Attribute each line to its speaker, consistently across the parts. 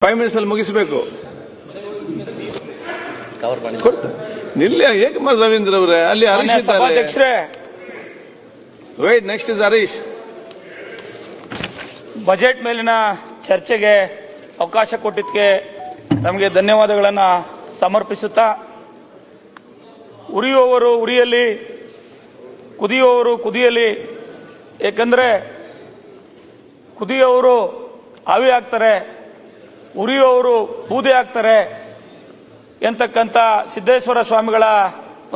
Speaker 1: 5 minutes ಅಲ್ಲಿ ಮುಗಿಸಬೇಕು. ನಿಲ್ಲಿ ಏಕೆ ರವೀಂದ್ರ ಅವರೇ, ಅಲ್ಲಿ ಹರೀಶ್ ಇದ್ದಾರೆ. Wait, next is Harish.
Speaker 2: Budget ಮೇಲಿನ ಚರ್ಚೆಗೆ ಅವಕಾಶ ಕೊಟ್ಟಿದ್ದಕ್ಕೆ ತಮಗೆ ಧನ್ಯವಾದಗಳನ್ನು ಸಮರ್ಪಿಸುತ್ತಾ, ಉರಿಯುವವರು ಉರಿಯಲಿ, ಕುದಿಯುವವರು ಕುದಿಯಲಿ. ಏಕೆಂದರೆ ಕುದಿಯುವವರು ಆವಿ ಆಗ್ತಾರೆ, ಉರಿಯುವವರು ಬೂದಿ ಆಗ್ತಾರೆ ಎಂತಕ್ಕಂಥ ಸಿದ್ದೇಶ್ವರ ಸ್ವಾಮಿಗಳ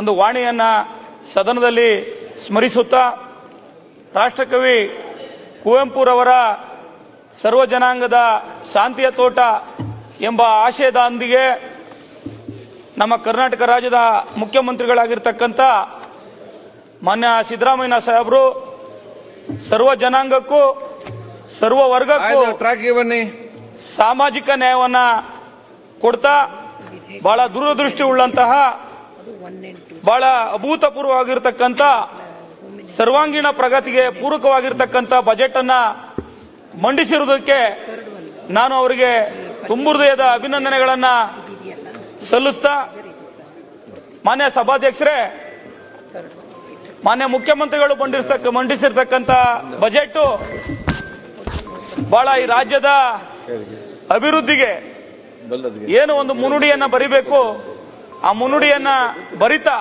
Speaker 2: ಒಂದು ವಾಣಿಯನ್ನ ಸದನದಲ್ಲಿ ಸ್ಮರಿಸುತ್ತಾ, ರಾಷ್ಟ್ರಕವಿ ಕುವೆಂಪುರವರ ಸರ್ವ ಜನಾಂಗದ ಶಾಂತಿಯ ತೋಟ ಎಂಬ ಆಶಯದೊಂದಿಗೆ ನಮ್ಮ ಕರ್ನಾಟಕ ರಾಜ್ಯದ ಮುಖ್ಯಮಂತ್ರಿಗಳಾಗಿರ್ತಕ್ಕಂಥ ಮಾನ್ಯ ಸಿದ್ದರಾಮಯ್ಯ ಸಾಹೇಬರು ಸರ್ವ ಜನಾಂಗಕ್ಕೂ ಸರ್ವ ವರ್ಗಕ್ಕೂ ಸಾಮಾಜಿಕ ನ್ಯಾಯವನ್ನ ಕೊಡ್ತಾ ಬಹಳ ದೂರದೃಷ್ಟಿ ಉಳ್ಳಂತಹ ಬಹಳ ಅಭೂತಪೂರ್ವವಾಗಿರ್ತಕ್ಕಂಥ ಸರ್ವಾಂಗೀಣ ಪ್ರಗತಿಗೆ ಪೂರಕವಾಗಿರ್ತಕ್ಕಂಥ ಬಜೆಟ್ ಅನ್ನ ಮಂಡಿಸಿರುವುದಕ್ಕೆ ನಾನು ಅವರಿಗೆ ತುಂಬು ಹೃದಯದ ಅಭಿನಂದನೆಗಳನ್ನ ಸಲ್ಲಿಸ್ತಾ, ಮಾನ್ಯ ಸಭಾಧ್ಯಕ್ಷರೇ, ಮಾನ್ಯ ಮುಖ್ಯಮಂತ್ರಿಗಳು ಮಂಡಿಸಿರ್ತಕ್ಕಂಥ ಬಜೆಟ್ ಬಹಳ ಈ ರಾಜ್ಯದ ಅಭಿವೃದ್ಧಿಗೆ ಏನು ಒಂದು ಮುನ್ನುಡಿಯನ್ನ ಬರಿಬೇಕು, ಆ ಮುನ್ನುಡಿಯನ್ನ ಬರಿತಾ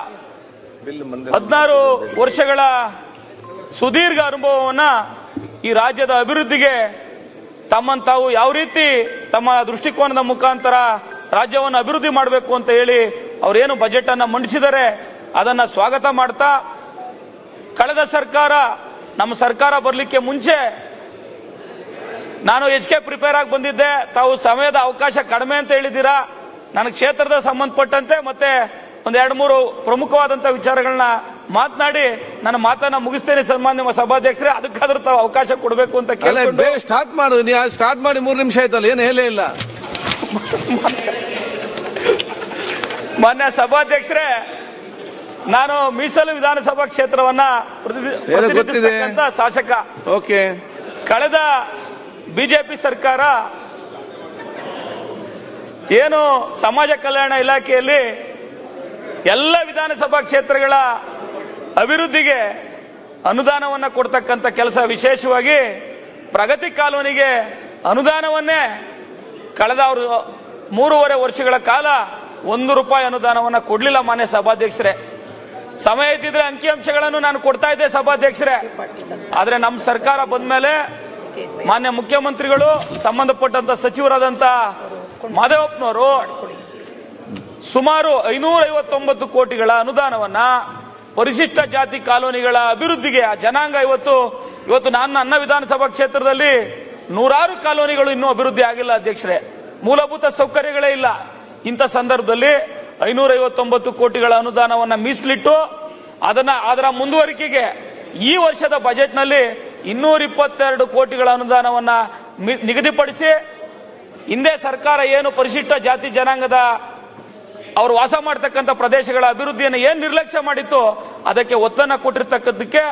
Speaker 2: 16 ವರ್ಷಗಳ ಸುದೀರ್ಘ ಅನುಭವವನ್ನ ಈ ರಾಜ್ಯದ ಅಭಿವೃದ್ಧಿಗೆ ತಮ್ಮನ್ನು ತಾವು ಯಾವ ರೀತಿ ತಮ್ಮ ದೃಷ್ಟಿಕೋನದ ಮುಖಾಂತರ ರಾಜ್ಯವನ್ನು ಅಭಿವೃದ್ಧಿ ಮಾಡಬೇಕು ಅಂತ ಹೇಳಿ ಅವರೇನು ಬಜೆಟ್ ಅನ್ನ ಮಂಡಿಸಿದರೆ ಅದನ್ನ ಸ್ವಾಗತ ಮಾಡ್ತಾ, ಕಳೆದ ಸರ್ಕಾರ, ನಮ್ಮ ಸರ್ಕಾರ ಬರಲಿಕ್ಕೆ ಮುಂಚೆ ನಾನು HK ಪ್ರಿಪೇರ್ ಆಗಿ ಬಂದಿದ್ದೆ. ತಾವು ಸಮಯದ ಅವಕಾಶ ಕಡಿಮೆ ಅಂತ ಹೇಳಿದ್ದೀರಾ. ನನಗೆ ಕ್ಷೇತ್ರದ ಸಂಬಂಧಪಟ್ಟಂತೆ ಮತ್ತೆ ಒಂದು 2-3 ಪ್ರಮುಖವಾದಂತಹ ವಿಚಾರಗಳನ್ನ ಮಾತನಾಡಿ ನನ್ನ ಮಾತನ್ನ ಮುಗಿಸ್ತೇನೆ ಸನ್ಮಾನ್ಯ ಸಭಾಧ್ಯಕ್ಷರೇ. ಅದಕ್ಕಾದ್ರೂ ತಾವು ಅವಕಾಶ ಕೊಡಬೇಕು ಅಂತ ಕೇಳಿಕೊಂಡು
Speaker 1: ಸ್ಟಾರ್ಟ್ ಮಾಡು. ನೀವು ಸ್ಟಾರ್ಟ್ ಮಾಡಿ 3 ನಿಮಿಷ ಆಯ್ತಲ್ಲ, ಏನು ಹೇಳೇ ಇಲ್ಲ.
Speaker 2: ಮಾನ್ಯ ಸಭಾಧ್ಯಕ್ಷರೇ, ನಾನು ಮೀಸಲು ವಿಧಾನಸಭಾ ಕ್ಷೇತ್ರವನ್ನ ಪ್ರತಿನಿಧಿಸಿರ್ತಕ್ಕಂಥ ಶಾಸಕ.
Speaker 1: ಓಕೆ.
Speaker 2: ಕಳೆದ ಬಿಜೆಪಿ ಸರ್ಕಾರ ಏನು ಸಮಾಜ ಕಲ್ಯಾಣ ಇಲಾಖೆಯಲ್ಲಿ ಎಲ್ಲ ವಿಧಾನಸಭಾ ಕ್ಷೇತ್ರಗಳ ಅಭಿವೃದ್ಧಿಗೆ ಅನುದಾನವನ್ನ ಕೊಡ್ತಕ್ಕಂಥ ಕೆಲಸ, ವಿಶೇಷವಾಗಿ ಪ್ರಗತಿ ಕಾಲೋನಿಗೆ ಅನುದಾನವನ್ನೇ ಕಳೆದ 3.5 ವರ್ಷಗಳ ಕಾಲ 1 ರೂಪಾಯಿ ಅನುದಾನವನ್ನ ಕೊಡ್ಲಿಲ್ಲ. ಮಾನ್ಯ ಸಭಾಧ್ಯಕ್ಷರೇ, ಸಮಯ ಇದ್ದಿದ್ರೆ ಅಂಕಿಅಂಶಗಳನ್ನು ನಾನು ಕೊಡ್ತಾ ಇದ್ದೆ ಸಭಾಧ್ಯಕ್ಷರೇ. ಆದ್ರೆ ನಮ್ಮ ಸರ್ಕಾರ ಬಂದ್ಮೇಲೆ ಮಾನ್ಯ ಮುಖ್ಯಮಂತ್ರಿಗಳು, ಸಂಬಂಧಪಟ್ಟಂತ ಸಚಿವರಾದಂತ ಮಾದೇವಪ್ಪನವರು ಸುಮಾರು 559 ಕೋಟಿಗಳ ಅನುದಾನವನ್ನ ಪರಿಶಿಷ್ಟ ಜಾತಿ ಕಾಲೋನಿಗಳ ಅಭಿವೃದ್ಧಿಗೆ, ಆ ಜನಾಂಗ ಇವತ್ತು ನನ್ನ ವಿಧಾನಸಭಾ ಕ್ಷೇತ್ರದಲ್ಲಿ 100 ಕಾಲೋನಿಗಳು ಇನ್ನೂ ಅಭಿವೃದ್ಧಿ ಆಗಿಲ್ಲ ಅಧ್ಯಕ್ಷರೇ. ಮೂಲಭೂತ ಸೌಕರ್ಯಗಳೇ ಇಲ್ಲ. ಇಂಥ ಸಂದರ್ಭದಲ್ಲಿ 559 ಕೋಟಿಗಳ ಅನುದಾನವನ್ನ ಮೀಸಲಿಟ್ಟು ಅದರ ಮುಂದುವರಿಕೆಗೆ ಈ ವರ್ಷದ ಬಜೆಟ್ನಲ್ಲಿ 222 ಕೋಟಿಗಳ ಅನುದಾನವನ್ನ ನಿಗದಿಪಡಿಸಿ, ಹಿಂದೆ ಸರ್ಕಾರ ಏನು ಪರಿಶಿಷ್ಟ ಜಾತಿ ಜನಾಂಗದ ಅವರು ವಾಸ ಮಾಡತಕ್ಕಂಥ ಪ್ರದೇಶಗಳ ಅಭಿವೃದ್ಧಿಯನ್ನು ಏನು ನಿರ್ಲಕ್ಷ್ಯ ಮಾಡಿತ್ತು ಅದಕ್ಕೆ ಒತ್ತನ್ನು ಕೊಟ್ಟಿರ್ತಕ್ಕದ್ದಕ್ಕೆ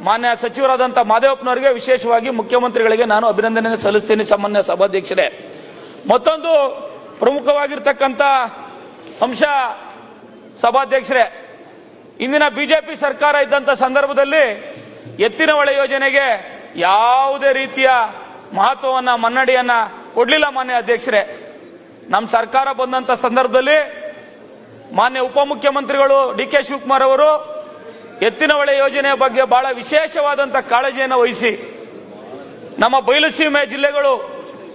Speaker 2: ಮಾನ್ಯ ಸಚಿವರಾದಂಥ ಮಾದೇವಪ್ಪನವರಿಗೆ, ವಿಶೇಷವಾಗಿ ಮುಖ್ಯಮಂತ್ರಿಗಳಿಗೆ ನಾನು ಅಭಿನಂದನೆ ಸಲ್ಲಿಸ್ತೀನಿ ಸಾಮಾನ್ಯ ಸಭಾಧ್ಯಕ್ಷರೇ. ಮತ್ತೊಂದು ಪ್ರಮುಖವಾಗಿರ್ತಕ್ಕಂಥ ಅಂಶ ಸಭಾಧ್ಯಕ್ಷರೇ, ಇಂದಿನ ಬಿಜೆಪಿ ಸರ್ಕಾರ ಇದ್ದಂತ ಸಂದರ್ಭದಲ್ಲಿ ಎತ್ತಿನ ಹೊಳೆ ಯೋಜನೆಗೆ ಯಾವುದೇ ರೀತಿಯ ಮಹತ್ವವನ್ನ, ಮನ್ನಣೆಯನ್ನ ಕೊಡ್ಲಿಲ್ಲ ಮಾನ್ಯ ಅಧ್ಯಕ್ಷರೇ. ನಮ್ಮ ಸರ್ಕಾರ ಬಂದಂತ ಸಂದರ್ಭದಲ್ಲಿ ಮಾನ್ಯ ಉಪಮುಖ್ಯಮಂತ್ರಿಗಳು DK ಶಿವಕುಮಾರ್ ಅವರು ಎತ್ತಿನ ಹೊಳೆ ಯೋಜನೆಯ ಬಗ್ಗೆ ಬಹಳ ವಿಶೇಷವಾದಂತ ಕಾಳಜಿಯನ್ನು ವಹಿಸಿ ನಮ್ಮ ಬಯಲುಸೀಮೆ ಜಿಲ್ಲೆಗಳು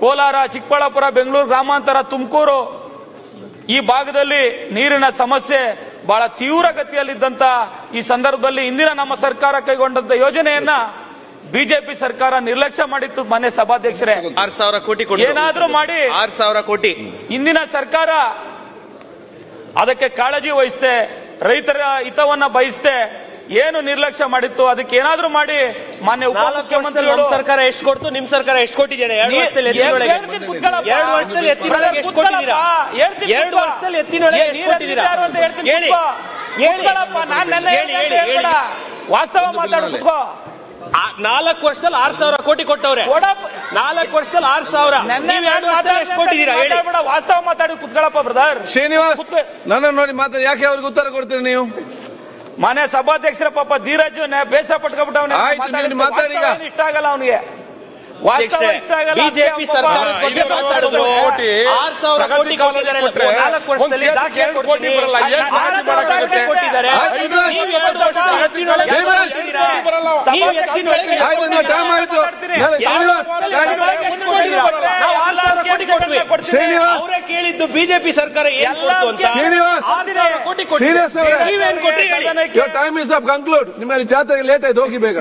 Speaker 2: ಕೋಲಾರ, ಚಿಕ್ಕಬಳ್ಳಾಪುರ, ಬೆಂಗಳೂರು ಗ್ರಾಮಾಂತರ, ತುಮಕೂರು ಈ ಭಾಗದಲ್ಲಿ ನೀರಿನ ಸಮಸ್ಯೆ ಬಹಳ ತೀವ್ರಗತಿಯಲ್ಲಿದ್ದಂತ ಈ ಸಂದರ್ಭದಲ್ಲಿ ಇಂದಿನ ನಮ್ಮ ಸರ್ಕಾರ ಕೈಗೊಂಡಂತ ಯೋಜನೆಯನ್ನ ಬಿಜೆಪಿ ಸರ್ಕಾರ ನಿರ್ಲಕ್ಷ್ಯ ಮಾಡಿತ್ತು. ಮಾನ್ಯ ಸಭಾಧ್ಯಕ್ಷರೇ,
Speaker 3: 6,000 ಕೋಟಿ
Speaker 2: ಏನಾದ್ರೂ ಮಾಡಿ
Speaker 3: 6,000 ಕೋಟಿ
Speaker 2: ಇಂದಿನ ಸರ್ಕಾರ ಅದಕ್ಕೆ ಕಾಳಜಿ ವಹಿಸ್ತೆ, ರೈತರ ಹಿತವನ್ನ ಬಯಸ್ತೆ ಏನು ನಿರ್ಲಕ್ಷ್ಯ ಮಾಡಿತ್ತು ಅದಕ್ಕೆ ಏನಾದ್ರೂ ಮಾಡಿ ಮಾನ್ಯ ಉಪಮುಖ್ಯಮಂತ್ರಿಗಳು
Speaker 3: ಸರ್ಕಾರ ಎಷ್ಟು ಕೊಡ್ತು, ನಿಮ್ ಸರ್ಕಾರ ಎಷ್ಟು ಕೊಟ್ಟಿದ್ದೇನೆ? 2 ವರ್ಷದಲ್ಲಿ ಎತ್ತಿನೊಳಗೆ ಎಷ್ಟು ಕೊಟ್ಟಿದ್ದೀರಾ? 2 ವರ್ಷದಲ್ಲಿ ಎತ್ತಿನೊಳಗೆ ಎಷ್ಟು ಕೊಟ್ಟಿದ್ದೀರಾ?
Speaker 2: ವಾಸ್ತವ ಮಾತಾಡೋ
Speaker 3: 4 ವರ್ಷದಲ್ಲಿ 6,000 ಕೋಟಿ ಕೊಟ್ಟವ್ರೆ. 4 ವರ್ಷದಲ್ಲಿ 6,000. ನೀವು 2 ವರ್ಷದಲ್ಲಿ ಎಷ್ಟು ಕೊಟ್ಟಿದ್ದೀರಾ ಹೇಳಿ?
Speaker 2: ವಾಸ್ತವ ಮಾತಾಡಿ ಕುತ್ಕೊಳ್ಳಪ್ಪ ಬ್ರದರ್.
Speaker 1: ಶ್ರೀನಿವಾಸ್ ನನ್ನ ನೋಡಿ ಮಾತಾಡಿ, ಯಾಕೆ ಅವ್ರಿಗೆ ಉತ್ತರ ಕೊಡ್ತೀರಿ ನೀವು?
Speaker 2: ಮನೆ ಸಭಾಧ್ಯಕ್ಷರ ಪಾಪ ಧೀರಜ್ ಬೇಸರ ಪಟ್ಕೊಂಡ್ಬಿಟ್ಟವನೇ.
Speaker 1: ಆಯ್ತು, ನೀನು ಮಾತಾಡಿ ಈಗ.
Speaker 2: ಇಷ್ಟ ಆಗಲ್ಲ ಅವನಿಗೆ, ವಾಸ್ತವ ಇಷ್ಟ ಆಗಲ್ಲ.
Speaker 3: ಬಿಜೆಪಿ ಸರ್ಕಾರ ಬಗ್ಗೆ ಮಾತಾಡಿದ್ರು. 6,000 ಕೋಟಿ ಕೊಟ್ಟಿದ್ದಾರೆ 4 ವರ್ಷದಲ್ಲಿ. ದಾಖಲೆ ಕೊಡ್ತೀನಿ. 6,000 ಕೊಟ್ಟಿದ್ದಾರೆ. ನೀವು 2 ವರ್ಷದಲ್ಲಿ ಎತ್ತಿನೊಳಗೆ ನೀವು ಎತ್ತಿನೊಳಗೆ
Speaker 1: ಆಯ್ತು, ನೀವು ಟೈಮ್ ಆಯ್ತು. ಶ್ರೀನಿವಾಸ್
Speaker 3: ನಾವು 6,000 ಕೋಟಿ ಕೊಟ್ವಿ.
Speaker 1: ಶ್ರೀನಿವಾಸ್
Speaker 3: ಅವರೇ ಕೇಳಿದ್ದು ಬಿಜೆಪಿ ಸರ್ಕಾರ ಏನ್ ಕೊಡ್ತು ಅಂತ.
Speaker 1: ಶ್ರೀನಿವಾಸ್
Speaker 3: 6,000 ಕೋಟಿ ಕೊಟ್ವಿ.
Speaker 1: ಶ್ರೀನಿವಾಸ್ ಅವರೇ,
Speaker 3: ನೀವೇನ್ ಕೊಟ್ರಿ ಹೇಳಿ?
Speaker 1: your time is up, conclude. ನಿಮ್ಮಲ್ಲಿ ಜಾತ್ರೆಗೆ ಲೇಟ್ ಆಯ್ತು, ಹೋಗಿ ಬೇಗ.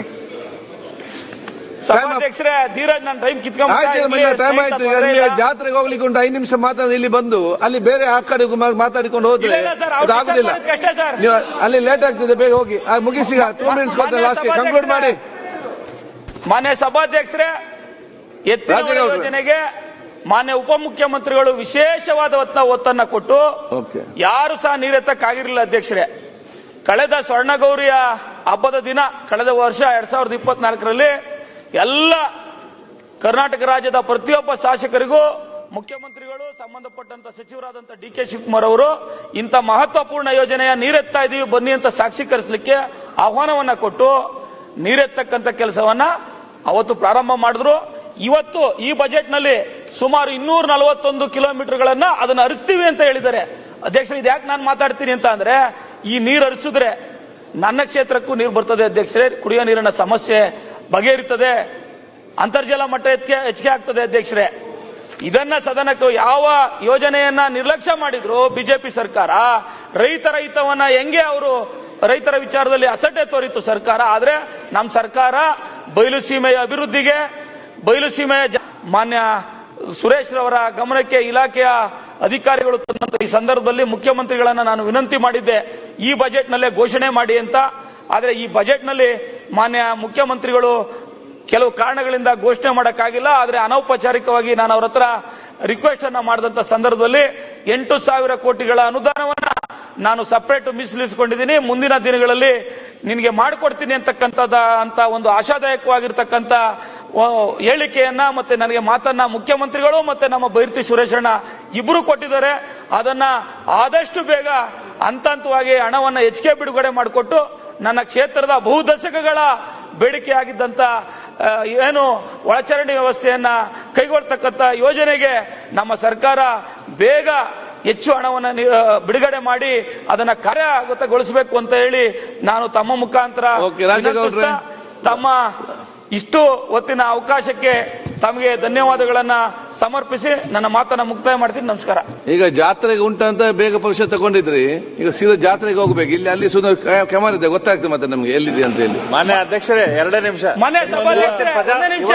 Speaker 2: ಸಭಾಧ್ಯಕ್ಷರೇ ಧೀರಜ್ ನನ್ನ ಟೈಮ್
Speaker 1: ಟೈಮ್ ಆಯ್ತು. ಈಗ ನಿಮಗೆ ಜಾತ್ರೆಗೆ ಹೋಗ್ಲಿಕ್ಕೆ ಉಂಟು, 5 ನಿಮಿಷ ಮಾತಾಡಿ ಇಲ್ಲಿ ಬಂದು ಅಲ್ಲಿ ಬೇರೆ ಆ ಕಡೆ ಮಾತಾಡಿಕೊಂಡು ಹೋದ್ರೆ ಇದಾಗುದಿಲ್ಲ. ನೀವು ಅಲ್ಲಿ ಲೇಟ್ ಆಗ್ತದೆ, ಬೇಗ ಹೋಗಿ ಮುಗಿಸಿ. 2 ಮಿನಿಟ್ಸ್ ಕೊಡ್ತಾರೆ ಲಾಸ್ಟ್, ಕಂಕ್ಲೂಡ್ ಮಾಡಿ.
Speaker 2: ಮಾನ್ಯ ಸಭಾಧ್ಯಕ್ಷರೇ, ಎತ್ತಿನ ಹೊಳೆ ಯೋಜನೆಗೆ ಮಾನ್ಯ ಉಪಮುಖ್ಯಮಂತ್ರಿಗಳು ವಿಶೇಷವಾದ ಒತ್ತನ್ನ ಕೊಟ್ಟು ಯಾರು ಸಹ ನೀರೆತ್ತಕ್ಕಾಗಿರಲಿಲ್ಲ ಅಧ್ಯಕ್ಷರೇ. ಕಳೆದ ಸ್ವರ್ಣಗೌರಿಯ ಹಬ್ಬದ ದಿನ ಕಳೆದ ವರ್ಷ 2024ರಲ್ಲಿ ಎಲ್ಲ ಕರ್ನಾಟಕ ರಾಜ್ಯದ ಪ್ರತಿಯೊಬ್ಬ ಶಾಸಕರಿಗೂ ಮುಖ್ಯಮಂತ್ರಿಗಳು, ಸಂಬಂಧಪಟ್ಟಂತ ಸಚಿವರಾದಂತ ಡಿ.ಕೆ. ಶಿವಕುಮಾರ್ ಅವರು ಇಂಥ ಮಹತ್ವಪೂರ್ಣ ಯೋಜನೆಯ ನೀರೆತ್ತಾ ಇದೀವಿ ಬನ್ನಿ ಅಂತ ಸಾಕ್ಷೀಕರಿಸಲಿಕ್ಕೆ ಆಹ್ವಾನವನ್ನ ಕೊಟ್ಟು ನೀರೆತ್ತಕ್ಕಂತ ಕೆಲಸವನ್ನ ಅವತ್ತು ಪ್ರಾರಂಭ ಮಾಡಿದ್ರು. ಇವತ್ತು ಈ ಬಜೆಟ್ ನಲ್ಲಿ ಸುಮಾರು 241 ಕಿಲೋಮೀಟರ್ಗಳನ್ನ ಅದನ್ನ ಹರಿಸ್ತೀವಿ ಅಂತ ಹೇಳಿದ್ದಾರೆ. ಅಧ್ಯಕ್ಷರು, ಇದ್ಯಾಕೆ ನಾನು ಮಾತಾಡ್ತೀನಿ ಅಂತ ಅಂದ್ರೆ, ಈ ನೀರು ಹರಿಸಿದ್ರೆ ನನ್ನ ಕ್ಷೇತ್ರಕ್ಕೂ ನೀರು ಬರ್ತದೆ ಅಧ್ಯಕ್ಷರೇ, ಕುಡಿಯೋ ನೀರಿನ ಸಮಸ್ಯೆ ಬಗೆಹರಿತದೆ, ಅಂತರ್ಜಲ ಮಟ್ಟ ಹೆಚ್ಚಿಗೆ ಆಗ್ತದೆ ಅಧ್ಯಕ್ಷರೇ. ಇದನ್ನ ಸದನಕ್ಕೆ ಯಾವ ಯೋಜನೆಯನ್ನ ನಿರ್ಲಕ್ಷ್ಯ ಮಾಡಿದ್ರು ಬಿಜೆಪಿ ಸರ್ಕಾರ, ರೈತರ ಹಿತವನ್ನ ಹೆಂಗೆ ಅವರು ರೈತರ ವಿಚಾರದಲ್ಲಿ ಅಸಡ್ಡೆ ತೋರಿತು ಸರ್ಕಾರ. ಆದ್ರೆ ನಮ್ಮ ಸರ್ಕಾರ ಬಯಲು ಸೀಮೆಯ ಅಭಿವೃದ್ಧಿಗೆ, ಬಯಲು ಸೀಮೆಯ ಮಾನ್ಯ ಸುರೇಶ್ ರವರ ಗಮನಕ್ಕೆ ಇಲಾಖೆಯ ಅಧಿಕಾರಿಗಳು ತಂದಂತ ಈ ಸಂದರ್ಭದಲ್ಲಿ ಮುಖ್ಯಮಂತ್ರಿಗಳನ್ನ ನಾನು ವಿನಂತಿ ಮಾಡಿದ್ದೆ, ಈ ಬಜೆಟ್ ನಲ್ಲೇ ಘೋಷಣೆ ಮಾಡಿ ಅಂತ. ಆದ್ರೆ ಈ ಬಜೆಟ್ ನಲ್ಲಿ ಮಾನ್ಯ ಮುಖ್ಯಮಂತ್ರಿಗಳು ಕೆಲವು ಕಾರಣಗಳಿಂದ ಘೋಷಣೆ ಮಾಡಕ್ಕಾಗಿಲ್ಲ. ಆದ್ರೆ ಅನೌಪಚಾರಿಕವಾಗಿ ನಾನು ಅವರ ಹತ್ರ ರಿಕ್ವೆಸ್ಟ್ ಅನ್ನ ಮಾಡಿದಂತ ಸಂದರ್ಭದಲ್ಲಿ 8,000 ಕೋಟಿಗಳ ಅನುದಾನವನ್ನ ನಾನು ಸಪರೇಟ್ ಮೀಸಲಿರಿಸಿಕೊಂಡಿದ್ದೀನಿ. ಮುಂದಿನ ದಿನಗಳಲ್ಲಿ ನಿನಗೆ ಮಾಡಿಕೊಡ್ತೀನಿ ಅಂತ ಒಂದು ಆಶಾದಾಯಕವಾಗಿರ್ತಕ್ಕಂಥ ಹೇಳಿಕೆಯನ್ನ ಮತ್ತೆ ನನಗೆ ಮಾತನ್ನ ಮುಖ್ಯಮಂತ್ರಿಗಳು ಮತ್ತೆ ನಮ್ಮ ಬೈರತಿ ಸುರೇಶಣ್ಣ ಇಬ್ಬರು ಕೊಟ್ಟಿದ್ದಾರೆ. ಅದನ್ನ ಆದಷ್ಟು ಬೇಗ ಹಂತವಾಗಿ ಹಣವನ್ನ ಹೆಚ್ಚಿಗೆ ಬಿಡುಗಡೆ ಮಾಡಿಕೊಟ್ಟು ನನ್ನ ಕ್ಷೇತ್ರದ ಬಹುದಶಕಗಳ ಬೇಡಿಕೆಯಾಗಿದ್ದಂತ ಏನು ಒಳಚರಂಡಿ ವ್ಯವಸ್ಥೆಯನ್ನ ಕೈಗೊಳ್ತಕ್ಕಂಥ ಯೋಜನೆಗೆ ನಮ್ಮ ಸರ್ಕಾರ ಬೇಗ ಹೆಚ್ಚು ಹಣವನ್ನು ಬಿಡುಗಡೆ ಮಾಡಿ ಅದನ್ನ ಕಾರ್ಯಗತಗೊಳಿಸಬೇಕು ಅಂತ ಹೇಳಿ ನಾನು ತಮ್ಮ ಮುಖಾಂತರ ತಮ್ಮ ಇಷ್ಟು ಹೊತ್ತಿನ ಅವಕಾಶಕ್ಕೆ ತಮಗೆ ಧನ್ಯವಾದಗಳನ್ನ ಸಮರ್ಪಿಸಿ ನನ್ನ ಮಾತನ್ನ ಮುಕ್ತಾಯ ಮಾಡ್ತೀನಿ. ನಮಸ್ಕಾರ.
Speaker 1: ಈಗ ಜಾತ್ರೆಗೆ ಉಂಟಂತ ಬೇಗ ಪರೀಕ್ಷೆ ತಗೊಂಡಿದ್ರಿ, ಈಗ ಸೀದಾ ಜಾತ್ರೆಗೆ ಹೋಗ್ಬೇಕು. ಇಲ್ಲಿ ಅಲ್ಲಿ ಸುಂದರ ಕ್ಯಾಮರಾ ಇದೆ, ಗೊತ್ತಾಗ್ತದೆ ಮತ್ತೆ ನಮ್ಗೆ ಎಲ್ಲಿದೆ ಅಂತ ಹೇಳಿ.
Speaker 4: ಮಾನ್ಯ ಅಧ್ಯಕ್ಷರೇ 2 ನಿಮಿಷ.
Speaker 2: ಮಾನ್ಯ ಸಭಾಧ್ಯಕ್ಷರೇ 1 ನಿಮಿಷ.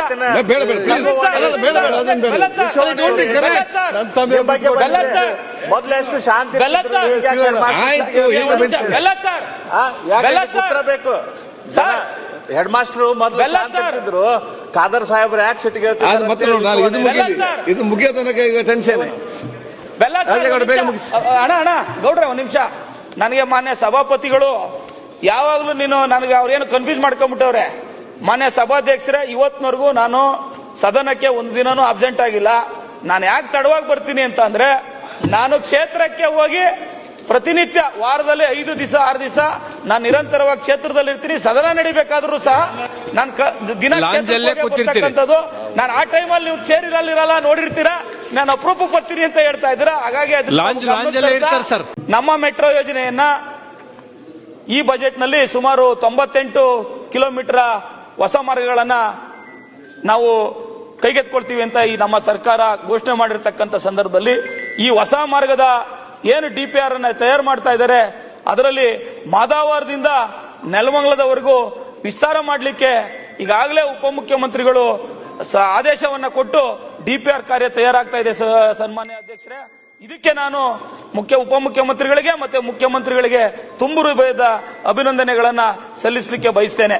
Speaker 1: ಬೇಡ ಬೇಡ ಪ್ಲೀಸ್, ಬೇಡ ಬೇಡ ಅದನ್ನ ಬೇಡ.
Speaker 4: ಮೊದಲೆಷ್ಟು ಶಾಂತಿ
Speaker 1: ಆಯ್ತು,
Speaker 4: ಉತ್ತರ ಬೇಕು. ಹೆಡ್ ಮಾಸ್ಟರ್ ಮೊದಲು ಖಾದರ್ ಸಾಹೇಬ್ರು ಯಾಕೆ ಸಿಟ್ಟಿಗೆ ಹೇಳ್ತಾರೆ
Speaker 1: ಮತ್ತೆ ಇದು ಮುಗಿಯೋ ತನಕ ಈಗ ಟೆನ್ಷನ್.
Speaker 2: ಅಣ್ಣ ಗೌಡ್ರೆ 1 ನಿಮಿಷ. ನನಗೆ ಮಾನ್ಯ ಸಭಾಪತಿಗಳು ಯಾವಾಗ್ಲೂ ನನಗೆ ಅವ್ರೇನು ಕನ್ಫ್ಯೂಸ್ ಮಾಡ್ಕೊಂಡ್ಬಿಟ್ಟವ್ರೆ. ಮಾನ್ಯ ಸಭಾಧ್ಯಕ್ಷರೇ, ಇವತ್ತಿನವರೆಗೂ ನಾನು ಸದನಕ್ಕೆ 1 ದಿನನೂ ಅಬ್ಸೆಂಟ್ ಆಗಿಲ್ಲ. ನಾನು ಯಾಕೆ ತಡವಾಗಿ ಬರ್ತೀನಿ ಅಂತ ಅಂದ್ರೆ, ನಾನು ಕ್ಷೇತ್ರಕ್ಕೆ ಹೋಗಿ ಪ್ರತಿನಿತ್ಯ ವಾರದಲ್ಲಿ 5 ದಿವಸ 6 ದಿವಸ ನಾನು ನಿರಂತರವಾಗಿ ಕ್ಷೇತ್ರದಲ್ಲಿ ಇರ್ತೀನಿ. ಸದನ ನಡಿಬೇಕಾದ್ರೂ ಸಹ ನಾನು ದಿನ ಬರ್ತಕ್ಕಂಥದ್ದು. ನಾನು ಆ ಟೈಮಲ್ಲಿ ನೀವು ಚೇರಿರಲ್ಲ ನೋಡಿರ್ತೀರಾ, ನಾನು ಅಪರೂಪಕ್ಕೆ ಬರ್ತೀನಿ ಅಂತ ಹೇಳ್ತಾ ಇದ್ದೀರಾ. ಹಾಗಾಗಿ ನಮ್ಮ ಮೆಟ್ರೋ ಯೋಜನೆಯನ್ನ ಈ ಬಜೆಟ್ ನಲ್ಲಿ ಸುಮಾರು 98 ಕಿಲೋಮೀಟರ್ ಹೊಸ ಮಾರ್ಗಗಳನ್ನ ನಾವು ಕೈಗೆತ್ಕೊಳ್ತೀವಿ ಅಂತ ಈ ನಮ್ಮ ಸರ್ಕಾರ ಘೋಷಣೆ ಮಾಡಿರ್ತಕ್ಕಂಥ ಸಂದರ್ಭದಲ್ಲಿ ಈ ಹೊಸ ಮಾರ್ಗದ ಏನು DPR ಅನ್ನ ತಯಾರು ಮಾಡ್ತಾ ಇದ್ದಾರೆ, ಅದರಲ್ಲಿ ಮಾದಾವರದಿಂದ ನೆಲಮಂಗಲದವರೆಗೂ ವಿಸ್ತಾರ ಮಾಡಲಿಕ್ಕೆ ಈಗಾಗಲೇ ಉಪಮುಖ್ಯಮಂತ್ರಿಗಳು ಆದೇಶವನ್ನ ಕೊಟ್ಟು DPR ಕಾರ್ಯ ತಯಾರಾಗ್ತಾ ಇದೆ ಸನ್ಮಾನ್ಯ ಅಧ್ಯಕ್ಷರೇ. ಇದಕ್ಕೆ ನಾನು ಉಪಮುಖ್ಯಮಂತ್ರಿಗಳಿಗೆ ಮತ್ತೆ ಮುಖ್ಯಮಂತ್ರಿಗಳಿಗೆ ತುಂಬು ಹೃದಯದ ಅಭಿನಂದನೆಗಳನ್ನ ಸಲ್ಲಿಸಲಿಕ್ಕೆ ಬಯಸ್ತೇನೆ.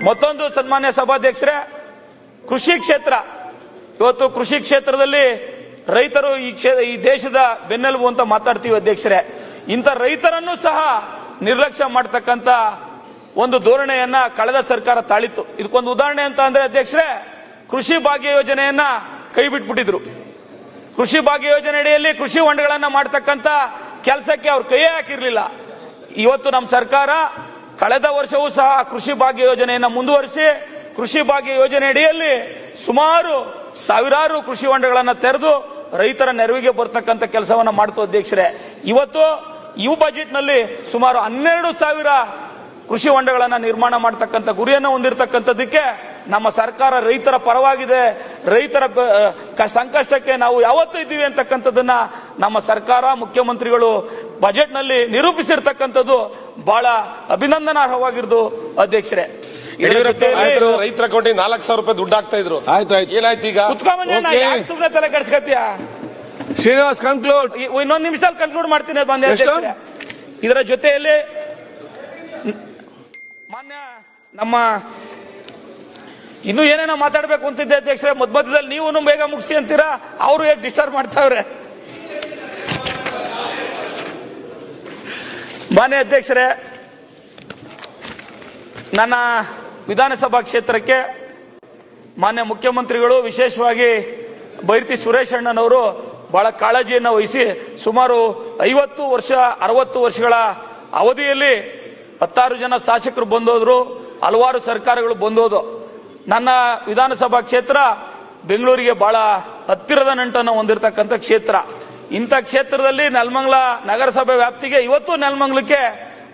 Speaker 2: ಮತ್ತೊಂದು ಸನ್ಮಾನ್ಯ ಸಭಾಧ್ಯಕ್ಷರೇ, ಕೃಷಿ ಕ್ಷೇತ್ರ, ಇವತ್ತು ಕೃಷಿ ಕ್ಷೇತ್ರದಲ್ಲಿ ರೈತರು ಈ ದೇಶದ ಬೆನ್ನೆಲುಬು ಅಂತ ಮಾತಾಡ್ತೀವಿ ಅಧ್ಯಕ್ಷರೇ. ಇಂಥ ರೈತರನ್ನು ಸಹ ನಿರ್ಲಕ್ಷ್ಯ ಮಾಡತಕ್ಕಂತ ಒಂದು ಧೋರಣೆಯನ್ನ ಕಳೆದ ಸರ್ಕಾರ ತಾಳಿತ್ತು. ಇದಕ್ಕೊಂದು ಉದಾಹರಣೆ ಅಂತ ಅಂದ್ರೆ ಅಧ್ಯಕ್ಷರೇ, ಕೃಷಿ ಭಾಗ್ಯ ಯೋಜನೆಯನ್ನ ಕೈ ಬಿಟ್ಬಿಟ್ಟಿದ್ರು. ಕೃಷಿ ಭಾಗ್ಯ ಯೋಜನೆ ಅಡಿಯಲ್ಲಿ ಕೃಷಿ ಹೊಂಡಗಳನ್ನ ಮಾಡತಕ್ಕಂತ ಕೆಲಸಕ್ಕೆ ಅವ್ರು ಕೈಯೇ ಹಾಕಿರ್ಲಿಲ್ಲ. ಇವತ್ತು ನಮ್ಮ ಸರ್ಕಾರ ಕಳೆದ ವರ್ಷವೂ ಸಹ ಕೃಷಿ ಭಾಗ್ಯ ಯೋಜನೆಯನ್ನ ಮುಂದುವರಿಸಿ ಕೃಷಿ ಭಾಗ್ಯ ಯೋಜನೆ ಅಡಿಯಲ್ಲಿ ಸುಮಾರು ಸಾವಿರಾರು ಕೃಷಿ ಹೊಂಡಗಳನ್ನ ತೆರೆದು ರೈತರ ನೆರವಿಗೆ ಬರ್ತಕ್ಕಂಥ ಕೆಲಸವನ್ನ ಮಾಡ್ತು ಅಧ್ಯಕ್ಷರೇ. ಇವತ್ತು ಇವು ಬಜೆಟ್ ನಲ್ಲಿ ಸುಮಾರು 12,000 ಕೃಷಿ ಹೊಂಡಗಳನ್ನ ನಿರ್ಮಾಣ ಮಾಡತಕ್ಕಂಥ ಗುರಿಯನ್ನು ಹೊಂದಿರತಕ್ಕಂಥದ್ದಕ್ಕೆ ನಮ್ಮ ಸರ್ಕಾರ ರೈತರ ಪರವಾಗಿದೆ. ರೈತರ ಸಂಕಷ್ಟಕ್ಕೆ ನಾವು ಯಾವತ್ತೂ ಇದ್ದೀವಿ ಅಂತಕ್ಕಂಥದ್ದನ್ನ ನಮ್ಮ ಸರ್ಕಾರ ಮುಖ್ಯಮಂತ್ರಿಗಳು ಬಜೆಟ್ ನಲ್ಲಿ ನಿರೂಪಿಸಿರ್ತಕ್ಕಂಥದ್ದು ಬಹಳ ಅಭಿನಂದನಾರ್ಹವಾಗಿರೋದು ಅಧ್ಯಕ್ಷರೇ.
Speaker 3: ರೈತರ ಅಕೌಂಟಿಗೆ 4,000 ರೂಪಾಯಿ ದುಡ್ಡು ಹಾಕ್ತಾ ಇದ್ರು.
Speaker 1: ಆಯ್ತು
Speaker 3: ಏನಾಯ್ತು ಈಗ?
Speaker 2: ಸುಮ್ಮನೆ ತಲೆ ಕೆಡಿಸ್ಕತ್ತೀಯ
Speaker 1: ಶ್ರೀನಿವಾಸ್, ಕನ್ಕ್ಲೂಡ್.
Speaker 2: ಇನ್ನೊಂದು ನಿಮಿಷದಲ್ಲಿ ಕನ್ಕ್ಲೂಡ್ ಮಾಡ್ತೀನಿ ಬಂದೆ. ಇದರ ಜೊತೆಯಲ್ಲಿ ಮಾನ್ಯ ನಮ್ಮ ಇನ್ನು ಏನೇನೋ ಮಾತಾಡಬೇಕು ಅಂತಿದ್ದೆ ಅಧ್ಯಕ್ಷರೇ. ಮಧ್ಯದಲ್ಲಿ ನೀವು ಬೇಗ ಮುಗಿಸಿ ಅಂತೀರಾ, ಅವರು ಡಿಸ್ಟರ್ಬ್ ಮಾಡ್ತಾವ್ರೆ. ಮಾನ್ಯ ಅಧ್ಯಕ್ಷರೇ, ನನ್ನ ವಿಧಾನಸಭಾ ಕ್ಷೇತ್ರಕ್ಕೆ ಮಾನ್ಯ ಮುಖ್ಯಮಂತ್ರಿಗಳು, ವಿಶೇಷವಾಗಿ ಬೈರತಿ ಸುರೇಶ್ ಅಣ್ಣನವರು ಬಹಳ ಕಾಳಜಿಯನ್ನು ವಹಿಸಿ ಸುಮಾರು 50 ವರ್ಷ 60 ವರ್ಷಗಳ ಅವಧಿಯಲ್ಲಿ 16 ಜನ ಶಾಸಕರು ಬಂದೋದ್ರು, ಹಲವಾರು ಸರ್ಕಾರಗಳು ಬಂದೋದು. ನನ್ನ ವಿಧಾನಸಭಾ ಕ್ಷೇತ್ರ ಬೆಂಗಳೂರಿಗೆ ಬಹಳ ಹತ್ತಿರದ ನಂಟನ್ನು ಹೊಂದಿರತಕ್ಕಂಥ ಕ್ಷೇತ್ರ. ಇಂಥ ಕ್ಷೇತ್ರದಲ್ಲಿ ನೆಲಮಂಗಲ ನಗರಸಭೆ ವ್ಯಾಪ್ತಿಗೆ ಇವತ್ತು ನೆಲಮಂಗಲಕ್ಕೆ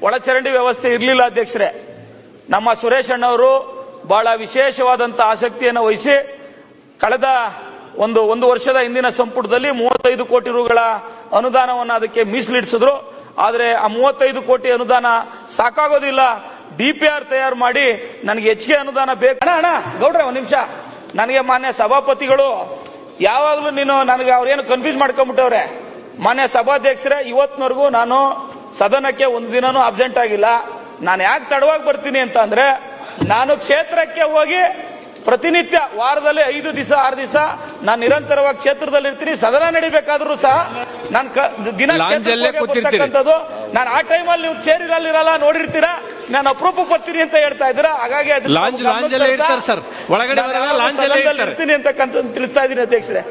Speaker 2: ಒಳಚರಂಡಿ ವ್ಯವಸ್ಥೆ ಇರಲಿಲ್ಲ ಅಧ್ಯಕ್ಷರೇ. ನಮ್ಮ ಸುರೇಶ್ ಅಣ್ಣವರು ಬಹಳ ವಿಶೇಷವಾದಂಥ ಆಸಕ್ತಿಯನ್ನು ವಹಿಸಿ ಕಳೆದ ಒಂದು ವರ್ಷದ ಹಿಂದಿನ ಸಂಪುಟದಲ್ಲಿ 35 ಕೋಟಿ ರೂಗಳ ಅನುದಾನವನ್ನು ಅದಕ್ಕೆ ಮೀಸಲಿಡಿಸಿದ್ರು. ಆದರೆ ಆ 35 ಕೋಟಿ ಅನುದಾನ ಸಾಕಾಗೋದಿಲ್ಲ, DPR ತಯಾರು ಮಾಡಿ ನನಗೆ ಹೆಚ್ಚಿಗೆ ಅನುದಾನ ಬೇಕು. ಅಣ್ಣ ಗೌಡ್ರೆ, ಒಂದು ನಿಮಿಷ. ನನಗೆ ಮಾನ್ಯ ಸಭಾಪತಿಗಳು ಯಾವಾಗಲೂ ನನಗೆ ಅವ್ರೇನು ಕನ್ಫ್ಯೂಸ್ ಮಾಡ್ಕೊಂಡ್ಬಿಟ್ಟವ್ರೆ. ಮಾನ್ಯ ಸಭಾಧ್ಯಕ್ಷರೇ, ಇವತ್ತಿನವರೆಗೂ ನಾನು ಸದನಕ್ಕೆ ಒಂದು ದಿನನೂ ಅಬ್ಸೆಂಟ್ ಆಗಿಲ್ಲ. ನಾನು ಯಾಕೆ ತಡವಾಗಿ ಬರ್ತೀನಿ ಅಂತ ಅಂದ್ರೆ, ನಾನು ಕ್ಷೇತ್ರಕ್ಕೆ ಹೋಗಿ ಪ್ರತಿನಿತ್ಯ ವಾರದಲ್ಲಿ 5 ದಿವಸ 6 ದಿವಸ ನಾನು ನಿರಂತರವಾಗಿ ಕ್ಷೇತ್ರದಲ್ಲಿ ಇರ್ತೀನಿ. ಸದನ ನಡಿಬೇಕಾದ್ರೂ ಸಹ ನಾನು ದಿನ ಕ್ಷೇತ್ರಕ್ಕಂಥದ್ದು. ನಾನು ಆ ಟೈಮಲ್ಲಿ ನೀವು ಚೇರಿರಲ್ಲ ನೋಡಿರ್ತೀರಾ, ನಾನು ಅಪರೂಪಕ್ಕೆ ಬರ್ತೀನಿ ಅಂತ ಹೇಳ್ತಾ ಇದ್ದೀರಾ. ಹಾಗಾಗಿ
Speaker 5: ಇರ್ತೀನಿ ಅಂತಕ್ಕಂಥ
Speaker 2: ತಿಳಿಸ್ತಾ ಇದ್ದೀನಿ ಅಧ್ಯಕ್ಷರೇ.